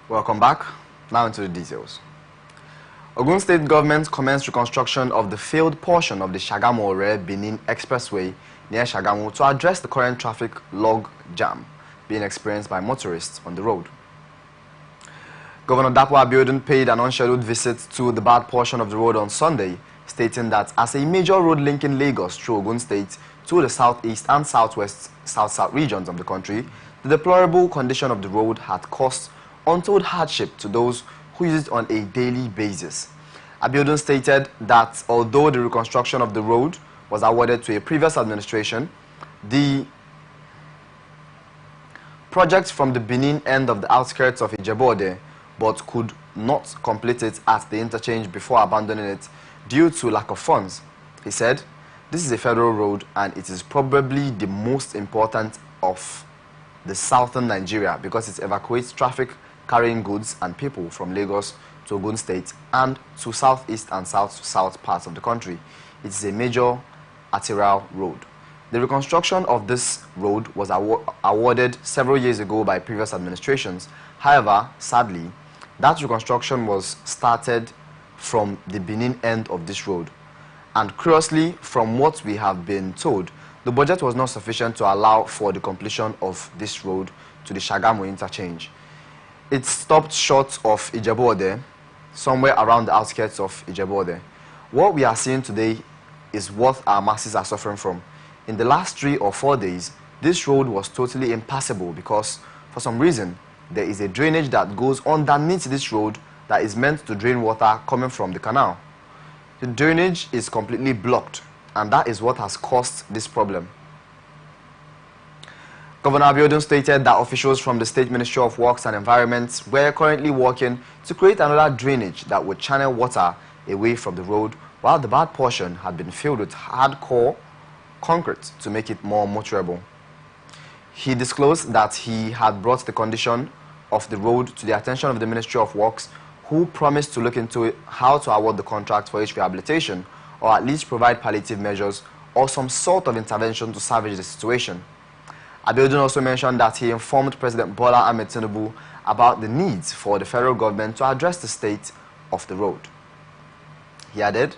Welcome back. Now into the details. Ogun State government commenced reconstruction of the failed portion of the Shagamu-Ore-Benin Expressway near Shagamu to address the current traffic log jam being experienced by motorists on the road. Governor Dapo Abiodun paid an unscheduled visit to the bad portion of the road on Sunday, stating that as a major road linking Lagos through Ogun State to the southeast and southwest south-south regions of the country, the deplorable condition of the road had caused untold hardship to those who use it on a daily basis. Abiodun stated that although the reconstruction of the road was awarded to a previous administration, the project from the Benin end of the outskirts of Ijebu-Ode but could not complete it at the interchange before abandoning it due to lack of funds. He said, "This is a federal road and it is probably the most important of the southern Nigeria because it evacuates traffic carrying goods and people from Lagos to Ogun State and to southeast and south parts of the country. It is a major arterial road." The reconstruction of this road was awarded several years ago by previous administrations. However, sadly, that reconstruction was started from the Benin end of this road. And curiously, from what we have been told, the budget was not sufficient to allow for the completion of this road to the Shagamu interchange. It stopped short of Ijebu-Ode, somewhere around the outskirts of Ijebu-Ode. What we are seeing today is what our masses are suffering from. In the last 3 or 4 days, this road was totally impassable because, for some reason, there is a drainage that goes underneath this road that is meant to drain water coming from the canal. The drainage is completely blocked, and that is what has caused this problem. Governor Abiodun stated that officials from the State Ministry of Works and Environment were currently working to create another drainage that would channel water away from the road, while the bad portion had been filled with hardcore concrete to make it more motorable. He disclosed that he had brought the condition of the road to the attention of the Ministry of Works, who promised to look into how to award the contract for its rehabilitation or at least provide palliative measures or some sort of intervention to salvage the situation. Abiodun also mentioned that he informed President Bola Ahmed Tinubu about the needs for the federal government to address the state of the road. He added,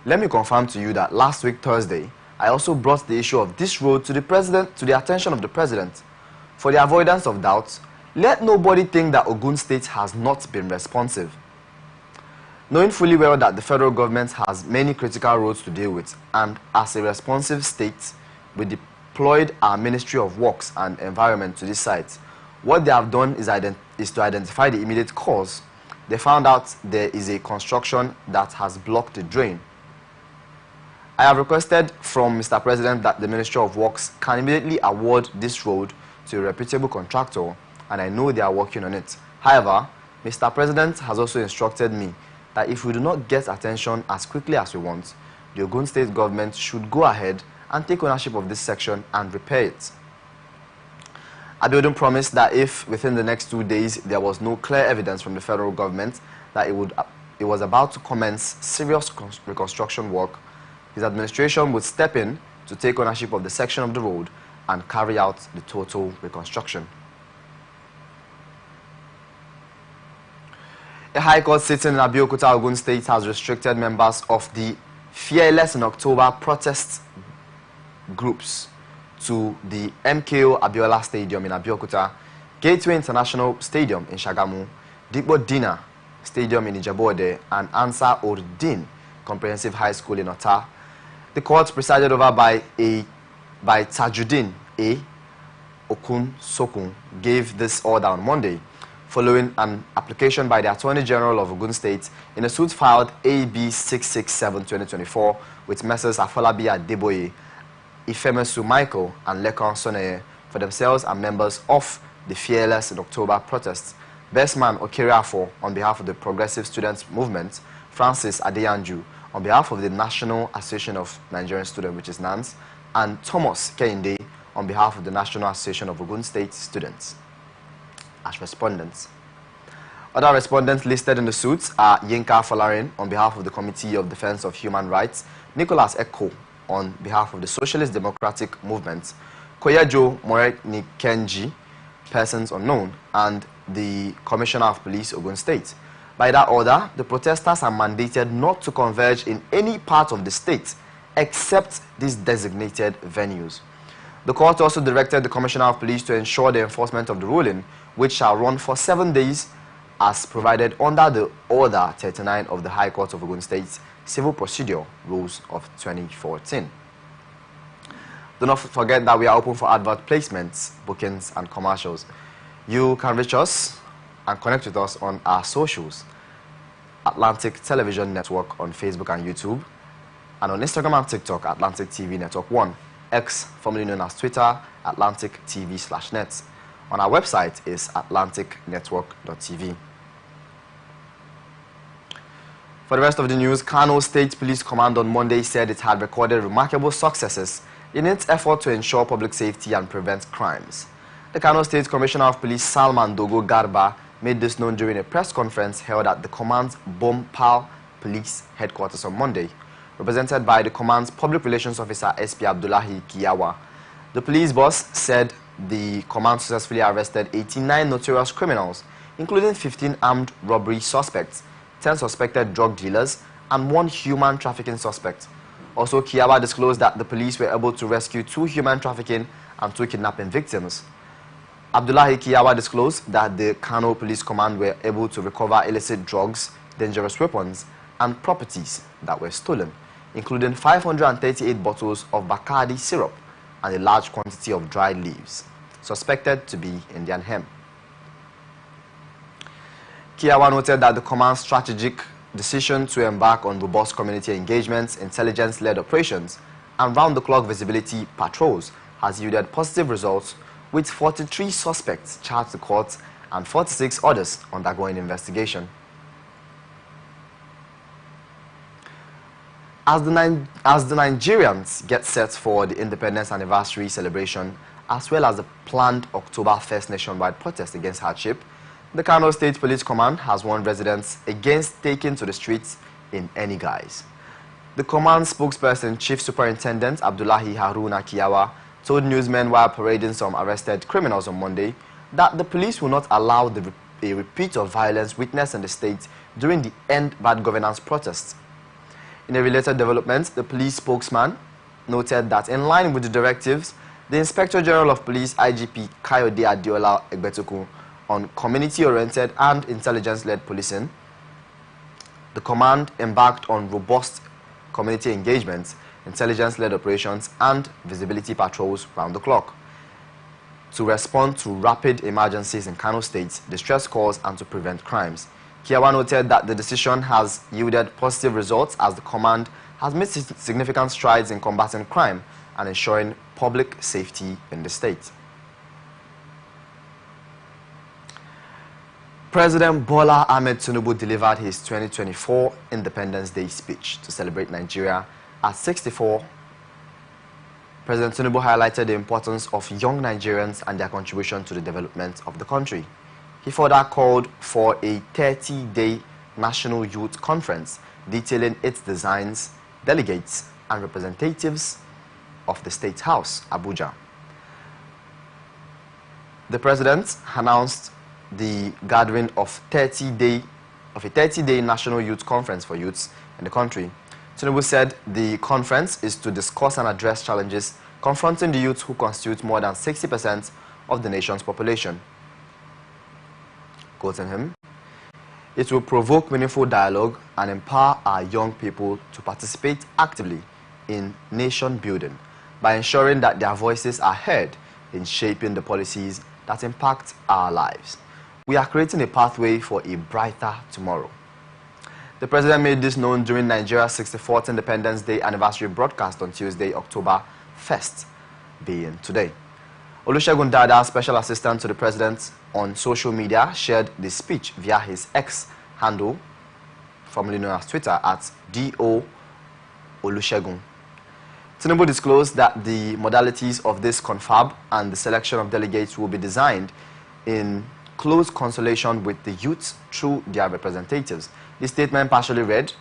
"Let me confirm to you that last week Thursday, I also brought the issue of this road to the attention of the President. For the avoidance of doubt, let nobody think that Ogun State has not been responsive. Knowing fully well that the federal government has many critical roads to deal with, and as a responsive state, we deployed our Ministry of Works and Environment to this site. What they have done is to identify the immediate cause. They found out there is a construction that has blocked the drain. I have requested from Mr. President that the Ministry of Works can immediately award this road to a reputable contractor, and I know they are working on it. However, Mr. President has also instructed me that if we do not get attention as quickly as we want, the Ogun State government should go ahead and take ownership of this section and repair it." Abiodun promised that if within the next 2 days there was no clear evidence from the federal government that it was about to commence serious reconstruction work, his administration would step in to take ownership of the section of the road and carry out the total reconstruction. A High Court sitting in Abeokuta, Ogun State has restricted members of the Fearless in October protest groups to the MKO Abiola Stadium in Abeokuta, Gateway International Stadium in Shagamu, Dipo Dina Stadium in Ijebu-Ode, and Ansar Ordin Comprehensive High School in Ota. The court, presided over by Tajuddin A. Okun Sokun, gave this order on Monday, following an application by the Attorney General of Ogun State in a suit filed AB 667-2024 with Messrs. Afolabi Adeboye, Ifemesu Michael, and Lekan Soneye for themselves and members of the Fearless in October protests. Bestman Okeriafo on behalf of the Progressive Students Movement, Francis Adeyanju on behalf of the National Association of Nigerian Students, which is NANS, and Thomas Kehinde on behalf of the National Association of Ogun State Students as respondents. Other respondents listed in the suits are Yinka Folarin on behalf of the Committee of Defense of Human Rights, Nicholas Eko on behalf of the Socialist Democratic Movement, Koyejo Morenikenji, persons unknown, and the Commissioner of Police, Ogun State. By that order, the protesters are mandated not to converge in any part of the state except these designated venues. The court also directed the Commissioner of Police to ensure the enforcement of the ruling, which shall run for 7 days as provided under the Order 39 of the High Court of Ogun State's Civil Procedure Rules of 2014. Do not forget that we are open for advert placements, bookings, and commercials. You can reach us and connect with us on our socials: Atlantic Television Network on Facebook and YouTube, and on Instagram and TikTok, Atlantic TV Network 1, X, formerly known as Twitter, Atlantic TV/net. On our website is atlanticnetwork.tv. For the rest of the news, Kano State Police Command on Monday said it had recorded remarkable successes in its effort to ensure public safety and prevent crimes. The Kano State Commissioner of Police, Salman Dogo Garba, made this known during a press conference held at the command's Bompal Police Headquarters on Monday, represented by the command's Public Relations Officer, SP Abdullahi Kiyawa. The police boss said the command successfully arrested 89 notorious criminals, including 15 armed robbery suspects, 10 suspected drug dealers, and 1 human trafficking suspect. Also, Kiyawa disclosed that the police were able to rescue 2 human trafficking and 2 kidnapping victims. Abdullahi Kiyawa disclosed that the Kano Police Command were able to recover illicit drugs, dangerous weapons, and properties that were stolen, including 538 bottles of Bacardi syrup and a large quantity of dried leaves, suspected to be Indian hemp. Kiyawa noted that the command's strategic decision to embark on robust community engagements, intelligence-led operations, and round-the-clock visibility patrols has yielded positive results, with 43 suspects charged to court and 46 others undergoing investigation. As the Nigerians get set for the Independence Anniversary celebration, as well as the planned October 1st nationwide protest against hardship, the Kano State Police Command has warned residents against taking to the streets in any guise. The command spokesperson, Chief Superintendent Abdullahi Haruna Kiyawa, told newsmen while parading some arrested criminals on Monday that the police will not allow a repeat of violence witnessed in the state during the End Bad Governance protests. In a related development, the police spokesman noted that in line with the directives, the Inspector General of Police, IGP Kayode Adiola Egbetukun, on community-oriented and intelligence-led policing, the command embarked on robust community engagements, intelligence-led operations, and visibility patrols round the clock to respond to rapid emergencies in Kano State, distress calls, and to prevent crimes. Kiyawa noted that the decision has yielded positive results as the command has made significant strides in combating crime and ensuring public safety in the state. President Bola Ahmed Tinubu delivered his 2024 Independence Day speech to celebrate Nigeria at 64. President Tinubu highlighted the importance of young Nigerians and their contribution to the development of the country. He further called for a 30-day National Youth Conference detailing its designs, delegates, and representatives of the State House, Abuja. The president announced the gathering of a 30-day National Youth Conference for youths in the country. Tinubu said the conference is to discuss and address challenges confronting the youth who constitute more than 60% of the nation's population. Quoting him, "It will provoke meaningful dialogue and empower our young people to participate actively in nation building by ensuring that their voices are heard in shaping the policies that impact our lives. We are creating a pathway for a brighter tomorrow." The president made this known during Nigeria's 64th Independence Day anniversary broadcast on Tuesday, October 1st, being today. Olusegun Dada, special assistant to the president on social media, shared the speech via his X handle, formerly known as Twitter, at DO Olusegun. Tinubu disclosed that the modalities of this confab and the selection of delegates will be designed in close consultation with the youths through their representatives. The statement partially read,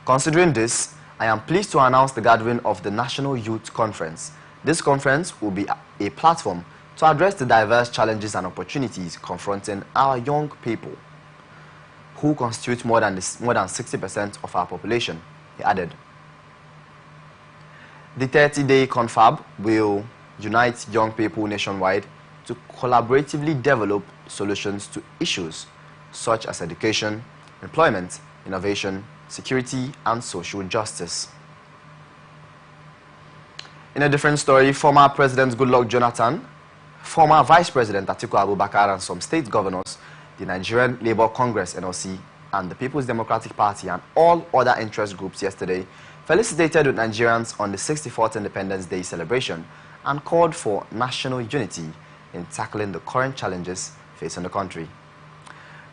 "Considering this, I am pleased to announce the gathering of the National Youth Conference. This conference will be a platform to address the diverse challenges and opportunities confronting our young people, who constitute more than 60% of our population, he added. The 30-day confab will unite young people nationwide to collaboratively develop solutions to issues such as education, employment, innovation, security, and social justice. In a different story, former President Goodluck Jonathan, former Vice President Atiku Abubakar, and some state governors, the Nigerian Labour Congress (NLC), and the People's Democratic Party and all other interest groups yesterday felicitated with Nigerians on the 64th Independence Day celebration and called for national unity in tackling the current challenges facing the country.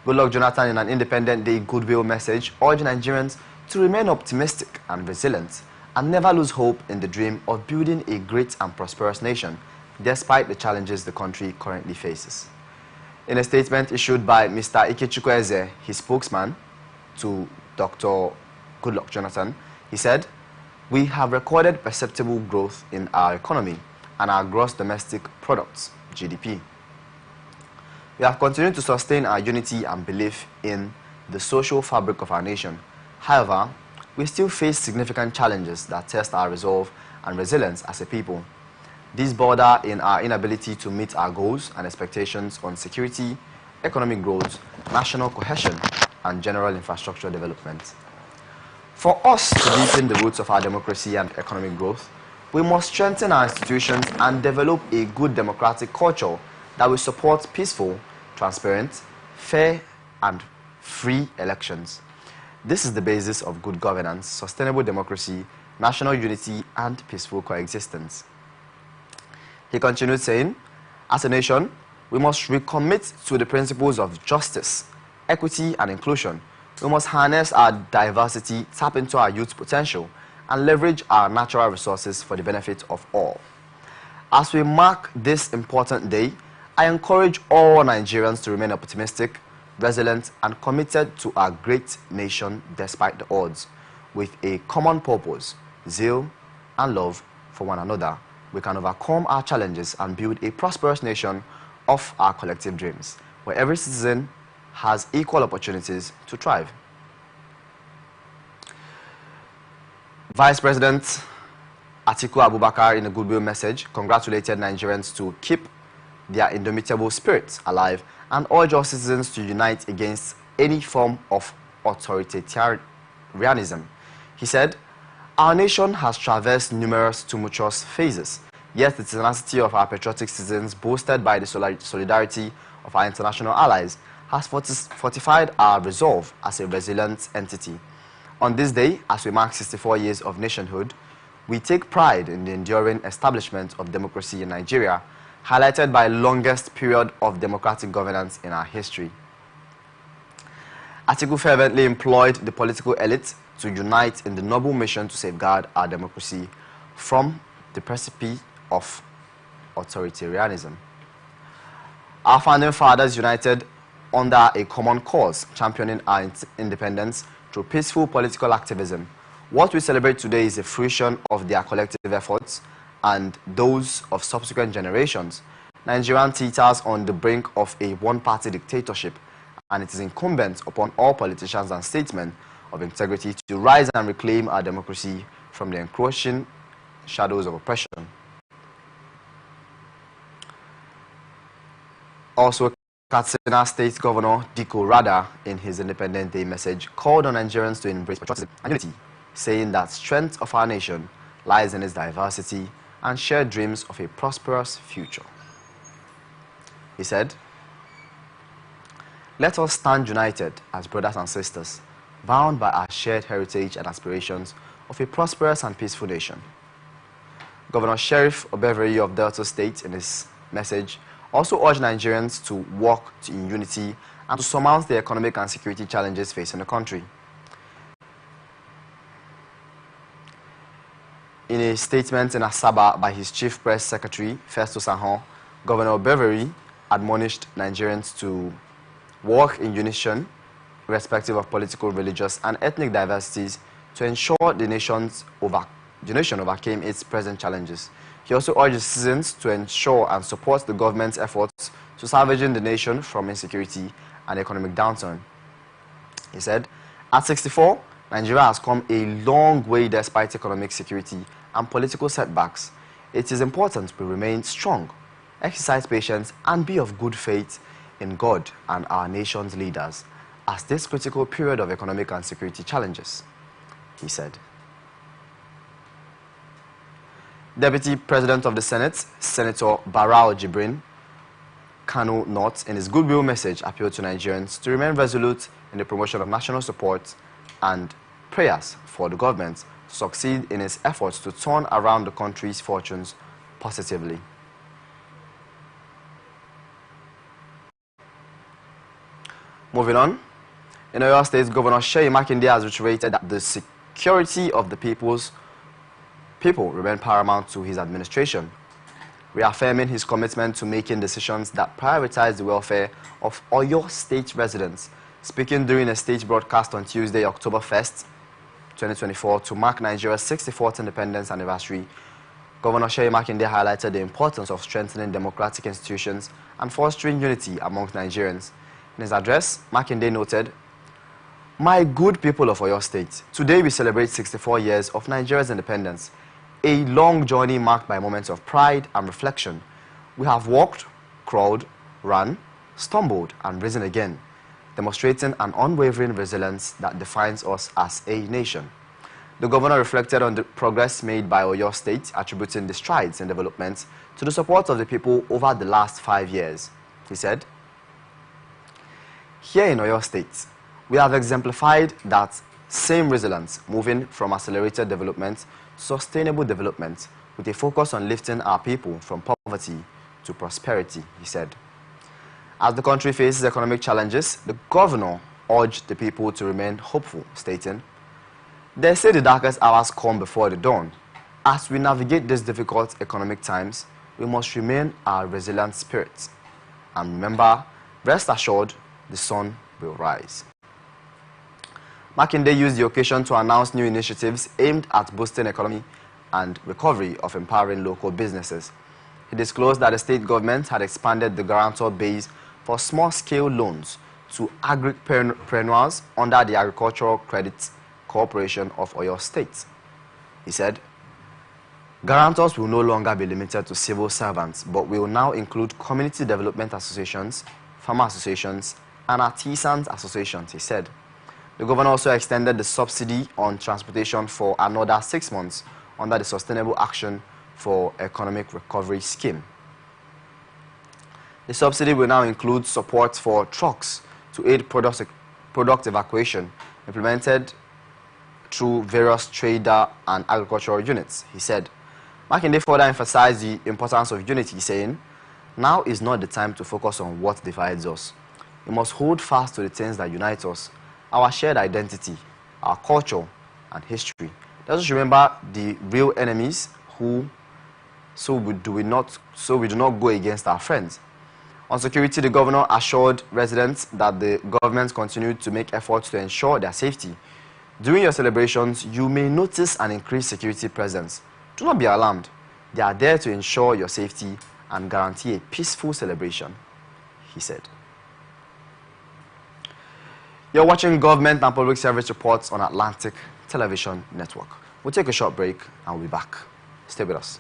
Goodluck Jonathan, in an Independent Day goodwill message, urged Nigerians to remain optimistic and resilient and never lose hope in the dream of building a great and prosperous nation, despite the challenges the country currently faces. In a statement issued by Mr. Ikechukwu Eze, his spokesman to Dr. Goodluck Jonathan, he said, "We have recorded perceptible growth in our economy and our gross domestic products, GDP. We have continued to sustain our unity and belief in the social fabric of our nation. However, we still face significant challenges that test our resolve and resilience as a people. These border in our inability to meet our goals and expectations on security, economic growth, national cohesion, and general infrastructure development. For us to deepen the roots of our democracy and economic growth, we must strengthen our institutions and develop a good democratic culture that will support peaceful, transparent, fair, and free elections. This is the basis of good governance, sustainable democracy, national unity, and peaceful coexistence." He continued saying, "As a nation, we must recommit to the principles of justice, equity, and inclusion. We must harness our diversity, tap into our youth potential, and leverage our natural resources for the benefit of all. As we mark this important day, I encourage all Nigerians to remain optimistic, resilient, and committed to our great nation despite the odds. With a common purpose, zeal, and love for one another, we can overcome our challenges and build a prosperous nation of our collective dreams, where every citizen has equal opportunities to thrive." Vice President Atiku Abubakar, in a goodwill message, congratulated Nigerians to keep their indomitable spirits alive and urged all citizens to unite against any form of authoritarianism. He said, "Our nation has traversed numerous tumultuous phases, yet the tenacity of our patriotic citizens, boosted by the solidarity of our international allies, has fortified our resolve as a resilient entity. On this day, as we mark 64 years of nationhood, we take pride in the enduring establishment of democracy in Nigeria, highlighted by the longest period of democratic governance in our history." Atiku fervently employed the political elite to unite in the noble mission to safeguard our democracy from the precipice of authoritarianism. Our founding fathers united under a common cause, championing our independence through peaceful political activism. What we celebrate today is a fruition of their collective efforts and those of subsequent generations. Nigerian teeters on the brink of a one-party dictatorship, and it is incumbent upon all politicians and statesmen of integrity to rise and reclaim our democracy from the encroaching shadows of oppression. Also, Katsina State Governor Diko Rada, in his Independent Day message, called on Nigerians to embrace patriotism and unity, saying that strength of our nation lies in its diversity and shared dreams of a prosperous future. He said, "Let us stand united as brothers and sisters, bound by our shared heritage and aspirations of a prosperous and peaceful nation." Governor Sheriff Obeveri of Delta State, in his message, also urged Nigerians to work in unity and to surmount the economic and security challenges facing the country. In a statement in Asaba by his Chief Press Secretary, Festus Ahon, Governor Obeveri admonished Nigerians to work in unison, irrespective of political, religious, and ethnic diversities, to ensure the nation overcame its present challenges. He also urged citizens to ensure and support the government's efforts to salvaging the nation from insecurity and economic downturn. He said, at 64, Nigeria has come a long way despite economic security and political setbacks. It is important we remain strong, exercise patience, and be of good faith in God and our nation's leaders as this critical period of economic and security challenges, he said. Deputy President of the Senate, Senator Barao Jibrin Kanu North, in his goodwill message, appealed to Nigerians to remain resolute in the promotion of national support and prayers for the government to succeed in its efforts to turn around the country's fortunes positively. Moving on, in Oyo State, Governor Seyi Makinde has reiterated that the security of the people remain paramount to his administration, reaffirming his commitment to making decisions that prioritize the welfare of Oyo State residents. Speaking during a stage broadcast on Tuesday, October 1st, 2024, to mark Nigeria's 64th independence anniversary, Governor Seyi Makinde highlighted the importance of strengthening democratic institutions and fostering unity amongst Nigerians. In his address, Makinde noted, "My good people of Oyo State, today we celebrate 64 years of Nigeria's independence, a long journey marked by moments of pride and reflection. We have walked, crawled, run, stumbled, and risen again, demonstrating an unwavering resilience that defines us as a nation." The governor reflected on the progress made by Oyo State, attributing the strides in development to the support of the people over the last 5 years. He said, "Here in Oyo State, we have exemplified that same resilience, moving from accelerated development to sustainable development with a focus on lifting our people from poverty to prosperity," he said. As the country faces economic challenges, the governor urged the people to remain hopeful, stating, "They say the darkest hours come before the dawn. As we navigate these difficult economic times, we must remain our resilient spirits. And remember, rest assured, the sun will rise." Makinde used the occasion to announce new initiatives aimed at boosting economy and recovery of empowering local businesses. He disclosed that the state government had expanded the guarantor base for small-scale loans to agripreneurs under the Agricultural Credit Corporation of Oyo State. He said, "Guarantors will no longer be limited to civil servants, but will now include community development associations, farmer associations, and artisans associations," he said. The governor also extended the subsidy on transportation for another 6 months under the Sustainable Action for Economic Recovery Scheme. The subsidy will now include support for trucks to aid product evacuation, implemented through various trader and agricultural units, he said. Makinde further emphasized the importance of unity, saying, "Now is not the time to focus on what divides us. We must hold fast to the things that unite us, our shared identity, our culture, and history. Let us remember the real enemies so we do not go against our friends." On security, the governor assured residents that the government continued to make efforts to ensure their safety. During your celebrations, you may notice an increased security presence. Do not be alarmed. They are there to ensure your safety and guarantee a peaceful celebration, he said. You're watching Government and Public Service Reports on Atlantic Television Network. We'll take a short break and we'll be back. Stay with us.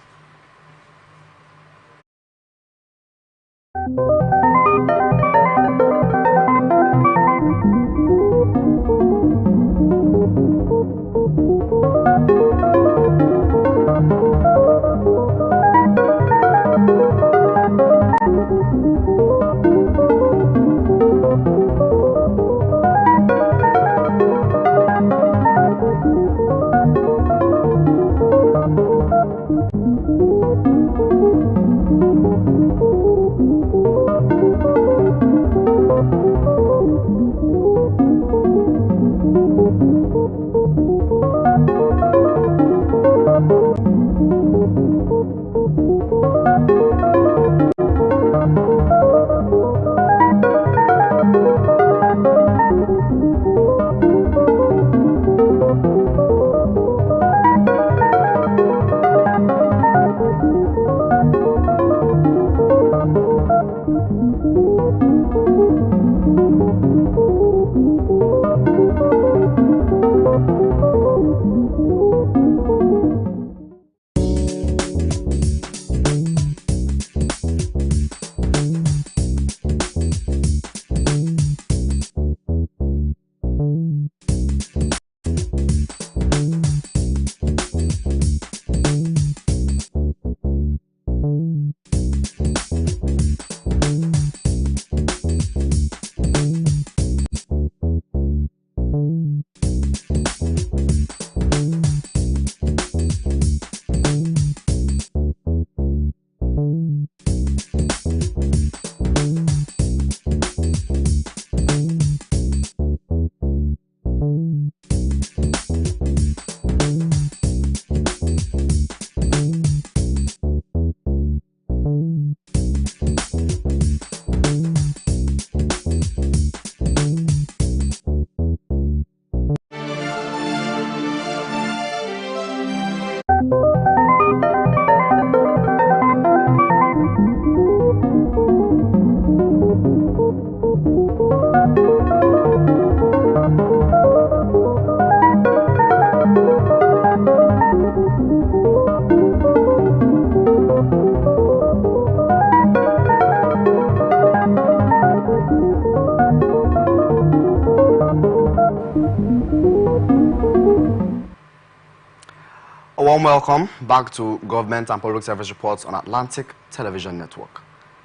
warm welcome back to Government and Public Service Reports on Atlantic Television Network.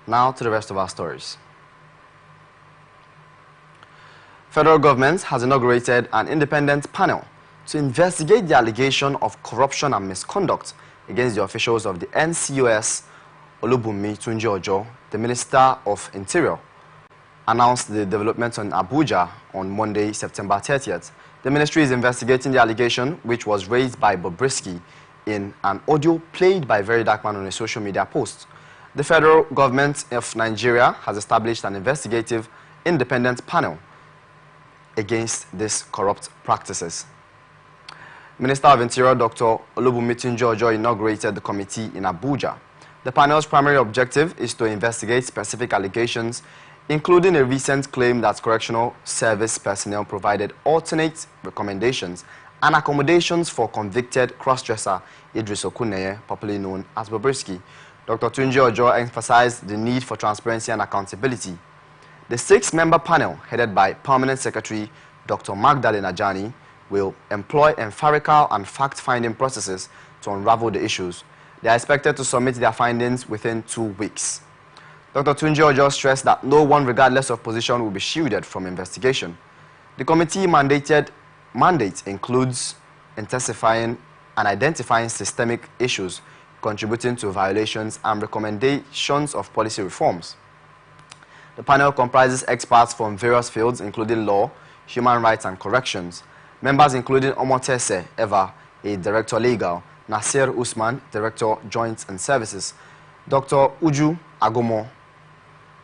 Now to the rest of our stories. Federal government has inaugurated an independent panel to investigate the allegation of corruption and misconduct against the officials of the NCOS. Olubunmi Tunji-Ojo, the Minister of Interior, announced the developments in Abuja on Monday, September 30th. The ministry is investigating the allegation, which was raised by Bobrisky in an audio played by Very Dark Man on a social media post. The federal government of Nigeria has established an investigative independent panel against these corrupt practices. Minister of Interior Dr. Olubunmi Tunji-Ojo inaugurated the committee in Abuja. The panel's primary objective is to investigate specific allegations, including a recent claim that correctional service personnel provided alternate recommendations and accommodations for convicted cross-dresser Idris Okuneye, popularly known as Bobrisky. Dr. Tunji-Ojo emphasized the need for transparency and accountability. The six-member panel, headed by Permanent Secretary Dr. Magdalene Ajani, will employ empirical and fact-finding processes to unravel the issues. They are expected to submit their findings within 2 weeks. Dr. Tunji-Ojo stressed that no one, regardless of position, will be shielded from investigation. The committee mandate includes intensifying and identifying systemic issues contributing to violations and recommendations of policy reforms. The panel comprises experts from various fields, including law, human rights, and corrections. Members including Omotese Eva, a director legal, Nasir Usman, Director, Joints and Services, Dr. Uju Agomo,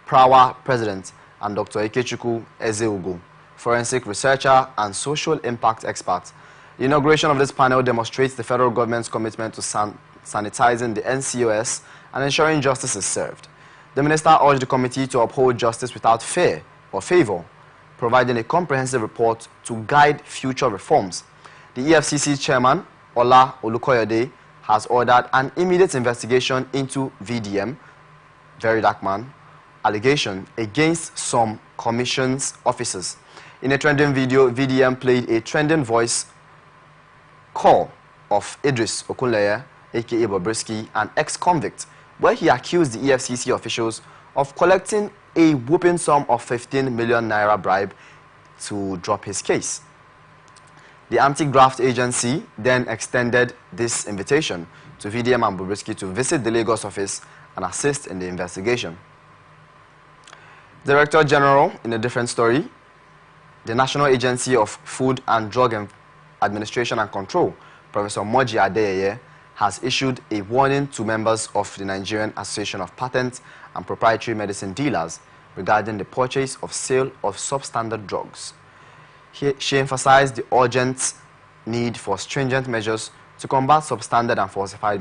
Prawa President, and Dr. Ikechukwu Ezeugo, Forensic Researcher and Social Impact Expert. The inauguration of this panel demonstrates the federal government's commitment to sanitizing the NCOS and ensuring justice is served. The minister urged the committee to uphold justice without fear or favor, providing a comprehensive report to guide future reforms. The EFCC chairman, Ola Olukoyede, has ordered an immediate investigation into VDM, Very Dark Man, allegation against some commission's officers. In a trending video, VDM played a trending voice call of Idris Okuneye, aka Bobrisky, an ex-convict, where he accused the EFCC officials of collecting a whooping sum of 15 million naira bribe to drop his case. The anti-graft agency then extended this invitation to VDM and Bobrisky to visit the Lagos office and assist in the investigation. Director General, in a different story, the National Agency of Food and Drug Administration and Control, Professor Moji Adeyeye, has issued a warning to members of the Nigerian Association of Patent and Proprietary Medicine Dealers regarding the purchase of sale of substandard drugs. She emphasized the urgent need for stringent measures to combat substandard and falsified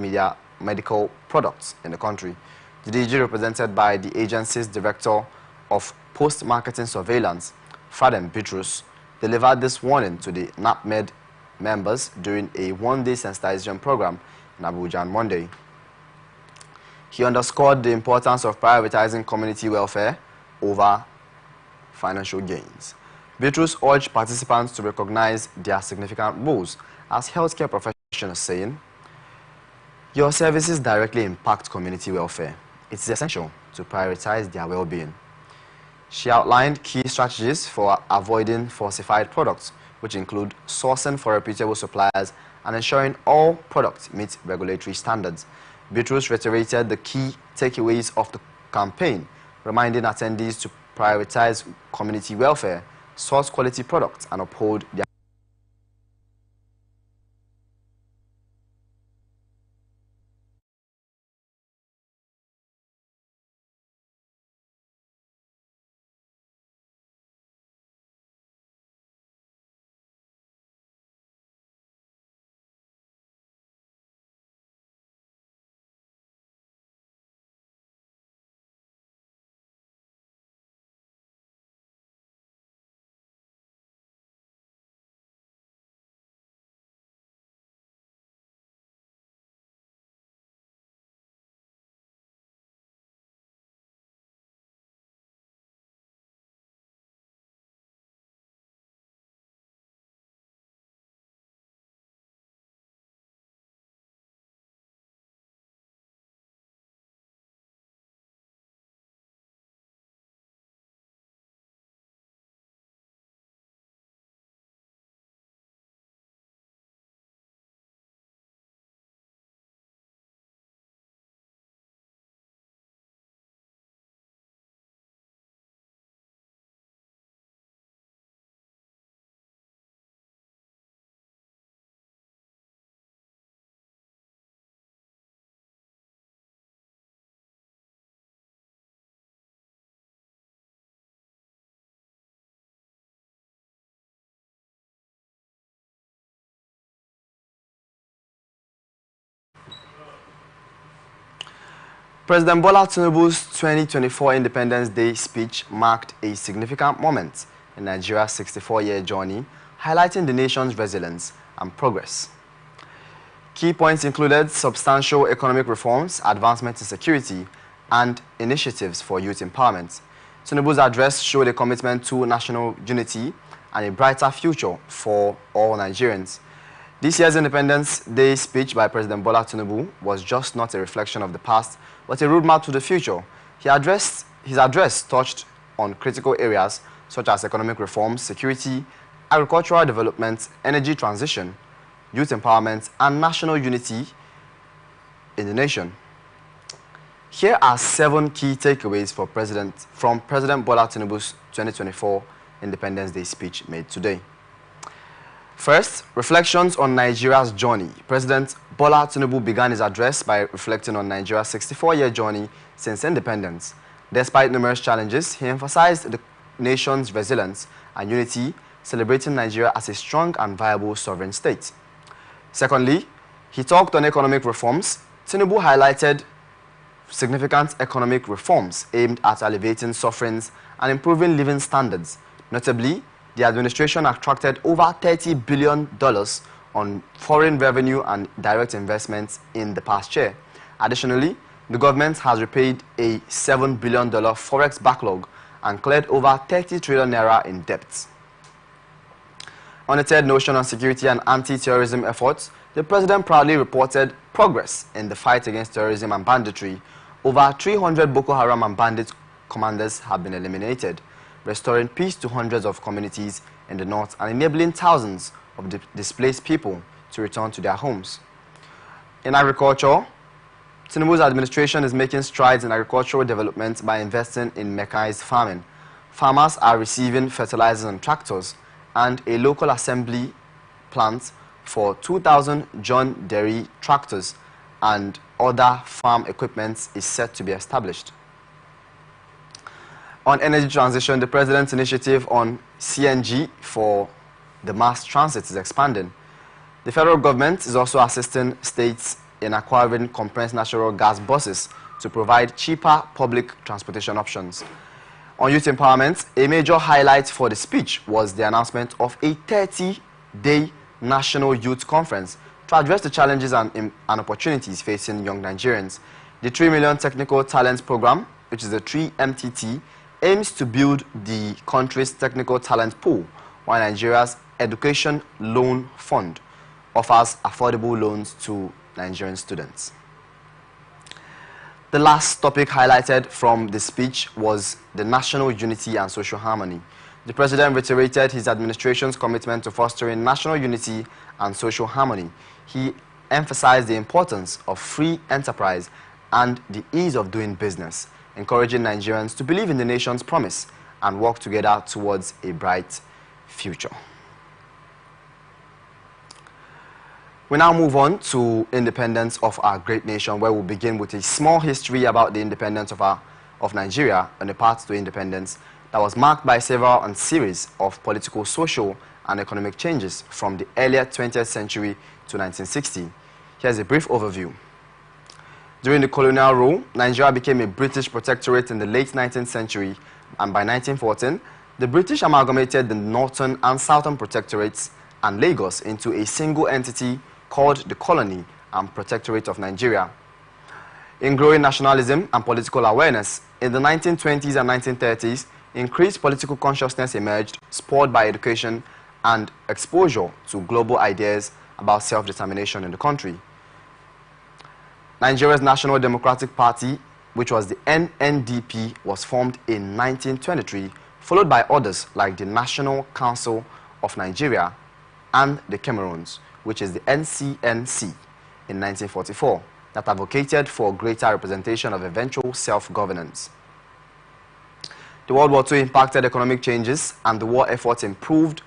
medical products in the country. The DG, represented by the agency's Director of Post-Marketing Surveillance, Fadem Bitrus, delivered this warning to the NAPMED members during a one-day sensitization program in Abuja on Monday. He underscored the importance of prioritizing community welfare over financial gains. Bitrus urged participants to recognize their significant roles as healthcare professionals, saying, "Your services directly impact community welfare. It is essential to prioritize their well-being." She outlined key strategies for avoiding falsified products, which include sourcing for reputable suppliers and ensuring all products meet regulatory standards. Bitrus reiterated the key takeaways of the campaign, reminding attendees to prioritize community welfare, source quality products, and uphold their President Bola Tinubu's 2024 Independence Day speech marked a significant moment in Nigeria's 64-year journey, highlighting the nation's resilience and progress. Key points included substantial economic reforms, advancement in security, and initiatives for youth empowerment. Tinubu's address showed a commitment to national unity and a brighter future for all Nigerians. This year's Independence Day speech by President Bola Tinubu was just not a reflection of the past, but a roadmap to the future. His address touched on critical areas such as economic reforms, security, agricultural development, energy transition, youth empowerment, and national unity in the nation. Here are 7 key takeaways from President Bola Tinubu's 2024 Independence Day speech made today. First, reflections on Nigeria's journey. President Bola Tinubu began his address by reflecting on Nigeria's 64-year journey since independence. Despite numerous challenges, he emphasized the nation's resilience and unity, celebrating Nigeria as a strong and viable sovereign state. Secondly, he talked on economic reforms. Tinubu highlighted significant economic reforms aimed at alleviating sufferings and improving living standards. Notably, the administration attracted over $30 billion on foreign revenue and direct investments in the past year. Additionally, the government has repaid a $7 billion forex backlog and cleared over 30 trillion naira in debts. On a third notion on security and anti-terrorism efforts, the president proudly reported progress in the fight against terrorism and banditry. Over 300 Boko Haram and bandit commanders have been eliminated, restoring peace to hundreds of communities in the north and enabling thousands of displaced people to return to their homes. In agriculture, Tinubu's administration is making strides in agricultural development by investing in mechanized farming. Farmers are receiving fertilizers and tractors, and a local assembly plant for 2,000 John Deere tractors and other farm equipment is set to be established. On energy transition, the president's initiative on CNG for the mass transit is expanding. The federal government is also assisting states in acquiring compressed natural gas buses to provide cheaper public transportation options. On youth empowerment, a major highlight for the speech was the announcement of a 30-day National Youth Conference to address the challenges and opportunities facing young Nigerians. The 3 Million Technical Talent Program, which is the 3MTT, aims to build the country's technical talent pool, while Nigeria's Education Loan Fund offers affordable loans to Nigerian students. The last topic highlighted from the speech was the national unity and social harmony. The president reiterated his administration's commitment to fostering national unity and social harmony. He emphasized the importance of free enterprise and the ease of doing business, encouraging Nigerians to believe in the nation's promise and work together towards a bright future. We now move on to independence of our great nation, where we'll begin with a small history about the independence of Nigeria and the path to independence that was marked by several and series of political, social, and economic changes from the earlier 20th century to 1960. Here's a brief overview. During the colonial rule, Nigeria became a British protectorate in the late 19th century, and by 1914, the British amalgamated the northern and southern protectorates and Lagos into a single entity called the Colony and Protectorate of Nigeria. In growing nationalism and political awareness, in the 1920s and 1930s, increased political consciousness emerged, spurred by education and exposure to global ideas about self-determination in the country. Nigeria's National Democratic Party, which was the NNDP, was formed in 1923, followed by others like the National Council of Nigeria and the Cameroons, which is the NCNC, in 1944, that advocated for greater representation of eventual self-governance. The World War II impacted economic changes, and the war efforts improved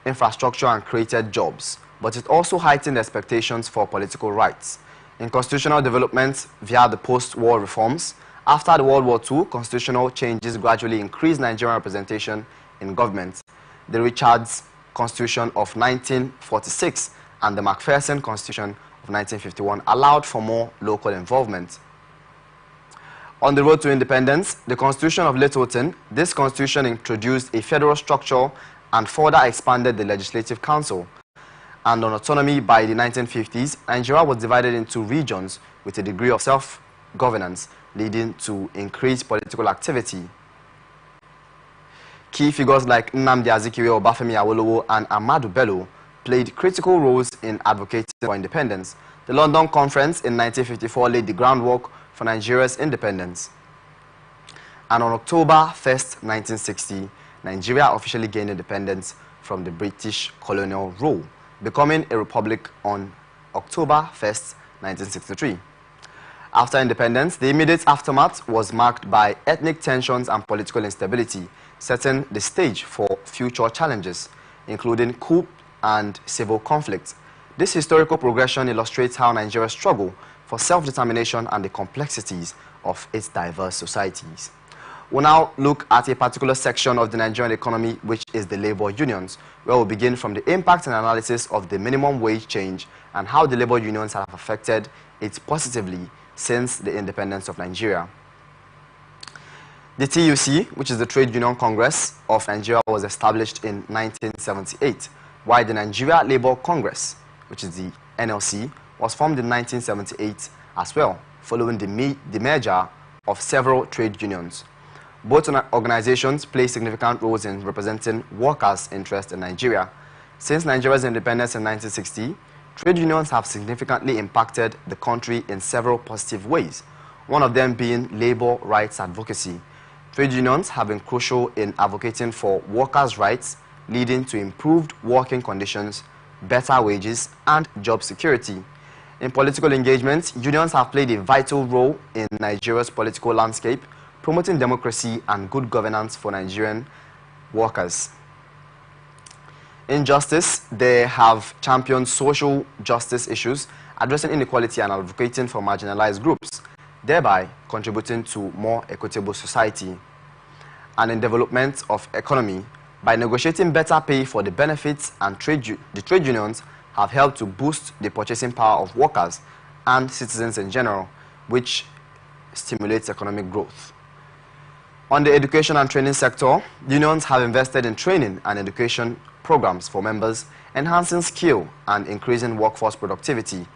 infrastructure and created jobs, but it also heightened expectations for political rights. In constitutional development via the post-war reforms, after the World War II, constitutional changes gradually increased Nigerian representation in government. The Richards Constitution of 1946 and the Macpherson Constitution of 1951 allowed for more local involvement. On the road to independence, the Constitution of Littleton, this constitution introduced a federal structure and further expanded the Legislative Council. And on autonomy by the 1950s, Nigeria was divided into regions with a degree of self-governance, leading to increased political activity. Key figures like Nnamdi Azikiwe, Obafemi Awolowo, and Ahmadu Bello played critical roles in advocating for independence. The London Conference in 1954 laid the groundwork for Nigeria's independence. And on October 1st, 1960, Nigeria officially gained independence from the British colonial rule, becoming a republic on October 1st, 1963. After independence, the immediate aftermath was marked by ethnic tensions and political instability, setting the stage for future challenges, including coup and civil conflict. This historical progression illustrates how Nigeria struggled for self-determination and the complexities of its diverse societies. We'll now look at a particular section of the Nigerian economy, which is the labor unions, where we'll begin from the impact and analysis of the minimum wage change and how the labor unions have affected it positively since the independence of Nigeria. The TUC, which is the Trade Union Congress of Nigeria, was established in 1978, while the Nigeria Labour Congress, which is the NLC, was formed in 1978 as well, following the merger of several trade unions. Both organizations play significant roles in representing workers' interests in Nigeria. Since Nigeria's independence in 1960, trade unions have significantly impacted the country in several positive ways, one of them being labor rights advocacy. Trade unions have been crucial in advocating for workers' rights, leading to improved working conditions, better wages, and job security. In political engagement, unions have played a vital role in Nigeria's political landscape, promoting democracy and good governance for Nigerian workers. In justice, they have championed social justice issues, addressing inequality and advocating for marginalized groups, thereby contributing to more equitable society. And in development of economy, by negotiating better pay for the benefits, and the trade unions have helped to boost the purchasing power of workers and citizens in general, which stimulates economic growth. On the education and training sector, unions have invested in training and education programs for members, enhancing skill and increasing workforce productivity.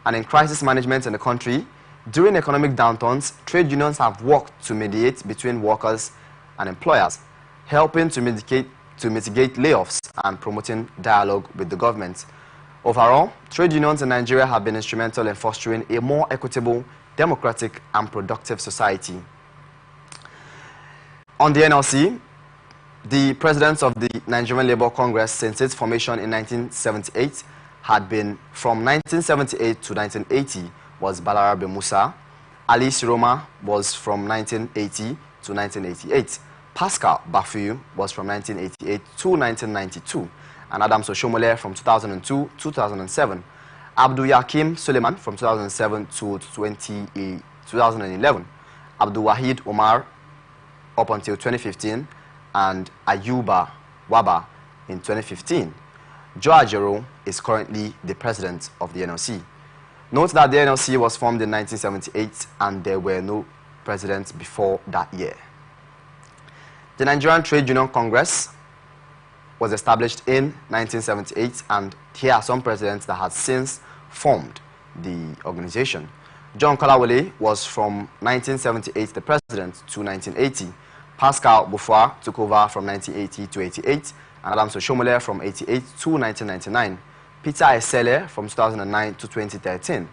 And in crisis management in the country, during economic downturns, trade unions have worked to mediate between workers and employers, helping to mitigate layoffs and promoting dialogue with the government. Overall, trade unions in Nigeria have been instrumental in fostering a more equitable, democratic, and productive society. On the NLC, the presidents of the Nigerian Labour Congress since its formation in 1978 had been from 1978 to 1980 was Balarabe Musa. Ali Siroma was from 1980 to 1988. Pascal Bafuyu was from 1988 to 1992. And Adams Oshomole from 2002 to 2007. Abdul Yakim Suleiman from 2007 to 2011. Abdul Wahid Omar up until 2015, and Ayuba Waba in 2015. Joe Ajero is currently the president of the NLC. Note that the NLC was formed in 1978 and there were no presidents before that year. The Nigerian Trade Union Congress was established in 1978, and here are some presidents that had since formed the organization. John Kolawole was from 1978 the president to 1980. Pascal Bufwa took over from 1980 to 88, and Adams Oshomole from 88 to 1999. Peter Esele from 2009 to 2013.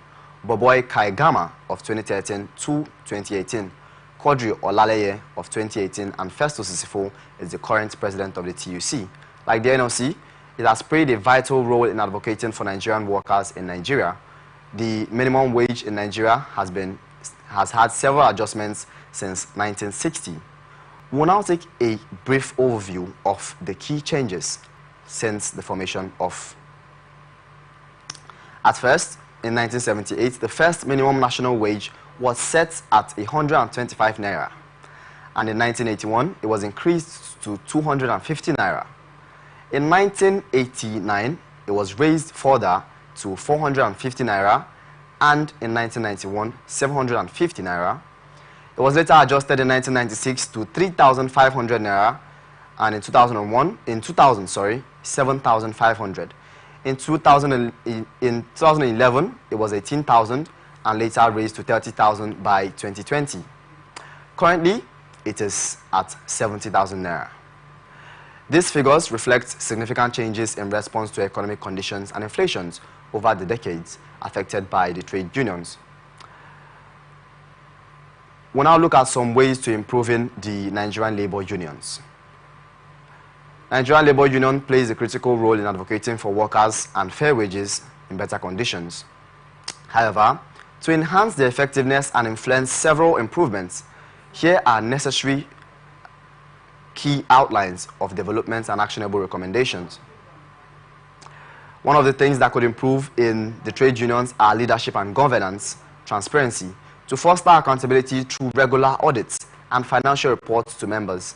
Boboy Kaigama of 2013 to 2018. Quadri Olaleye of 2018, and Festus Sisifo is the current president of the TUC. Like the NLC, it has played a vital role in advocating for Nigerian workers in Nigeria. The minimum wage in Nigeria has had several adjustments since 1960. We'll now take a brief overview of the key changes since the formation of. At first, in 1978, the first minimum national wage was set at 125 naira. And in 1981, it was increased to 250 naira. In 1989, it was raised further to 450 naira, and in 1991, 750 naira. It It was later adjusted in 1996 to 3,500 naira, and in 2000, 7,500. In 2011, it was 18,000 and later raised to 30,000 by 2020. Currently, it is at 70,000 naira. These figures reflect significant changes in response to economic conditions and inflations over the decades affected by the trade unions. We'll now look at some ways to improving the Nigerian labor unions. Nigerian labor union plays a critical role in advocating for workers and fair wages in better conditions. However, to enhance their effectiveness and influence several improvements, here are necessary key outlines of developments and actionable recommendations. One of the things that could improve in the trade unions are leadership and governance, transparency, to foster accountability through regular audits and financial reports to members.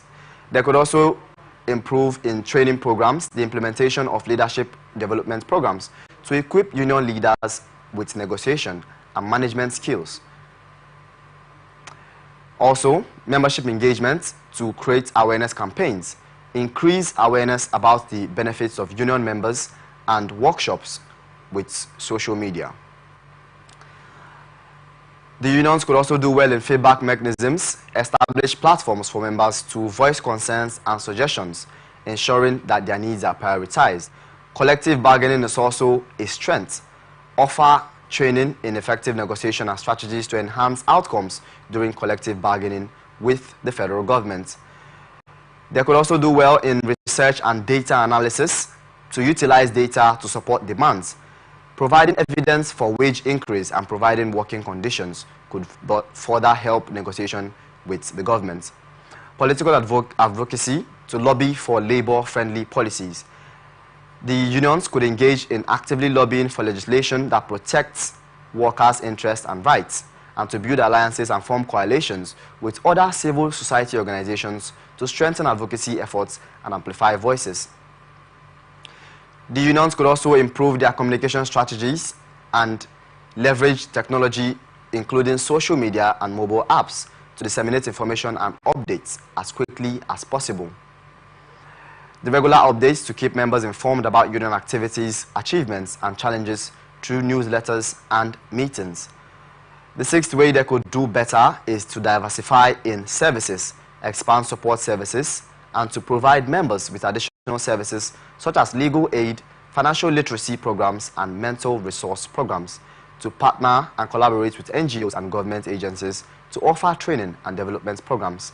They could also improve in training programs, the implementation of leadership development programs to equip union leaders with negotiation and management skills. Also, membership engagement to create awareness campaigns, increase awareness about the benefits of union members, and workshops with social media. The unions could also do well in feedback mechanisms, establish platforms for members to voice concerns and suggestions, ensuring that their needs are prioritized. Collective bargaining is also a strength. Offer training in effective negotiation and strategies to enhance outcomes during collective bargaining with the federal government. They could also do well in research and data analysis to utilize data to support demands. Providing evidence for wage increase and providing working conditions could further help negotiation with the government. Political advocacy to lobby for labor-friendly policies. The unions could engage in actively lobbying for legislation that protects workers' interests and rights, and to build alliances and form coalitions with other civil society organizations to strengthen advocacy efforts and amplify voices. The unions could also improve their communication strategies and leverage technology, including social media and mobile apps, to disseminate information and updates as quickly as possible. The regular updates to keep members informed about union activities, achievements, and challenges through newsletters and meetings. The sixth way they could do better is to diversify in services, expand support services, and to provide members with additional services such as legal aid, financial literacy programs, and mental resource programs, to partner and collaborate with NGOs and government agencies to offer training and development programs.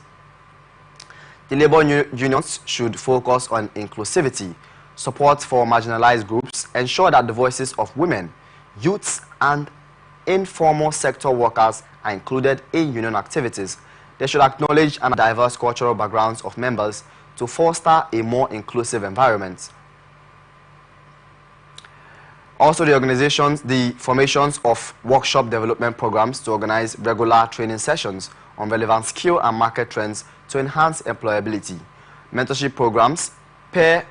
The labor unions should focus on inclusivity, support for marginalized groups, ensure that the voices of women, youths, and informal sector workers are included in union activities. They should acknowledge and diverse cultural backgrounds of members to foster a more inclusive environment. Also, the formations of workshop development programs to organize regular training sessions on relevant skill and market trends to enhance employability. Mentorship programs pair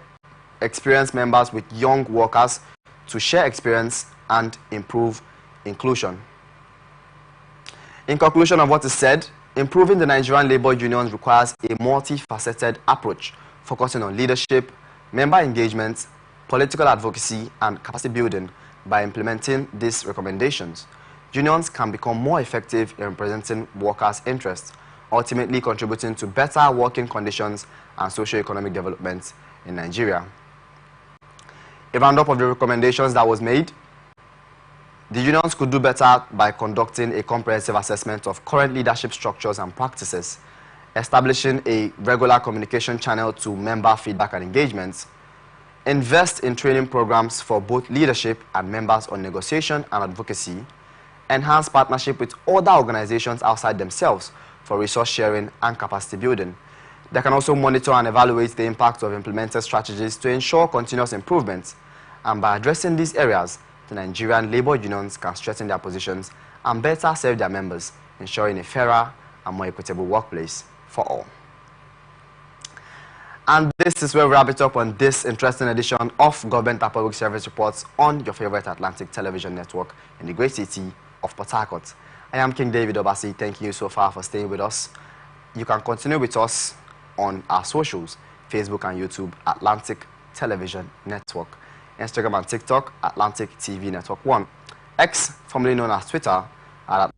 experienced members with young workers to share experience and improve inclusion. In conclusion of what is said, improving the Nigerian labor unions requires a multifaceted approach, focusing on leadership, member engagement, political advocacy, and capacity building. By implementing these recommendations, unions can become more effective in representing workers' interests, ultimately contributing to better working conditions and socio-economic development in Nigeria. A roundup of the recommendations that was made: the unions could do better by conducting a comprehensive assessment of current leadership structures and practices, establishing a regular communication channel to member feedback and engagements, invest in training programs for both leadership and members on negotiation and advocacy, enhance partnership with other organizations outside themselves for resource sharing and capacity building. They can also monitor and evaluate the impact of implemented strategies to ensure continuous improvement. And by addressing these areas, the Nigerian labor unions can strengthen their positions and better serve their members, ensuring a fairer and more equitable workplace for all. And this is where we wrap it up on this interesting edition of Government and Public Service Reports on your favorite Atlantic television network in the great city of Port Harcourt. I am King David Obasi. Thank you so far for staying with us. You can continue with us on our socials, Facebook and YouTube, Atlantic Television Network, Instagram and TikTok, Atlantic TV Network 1, X, formerly known as Twitter, at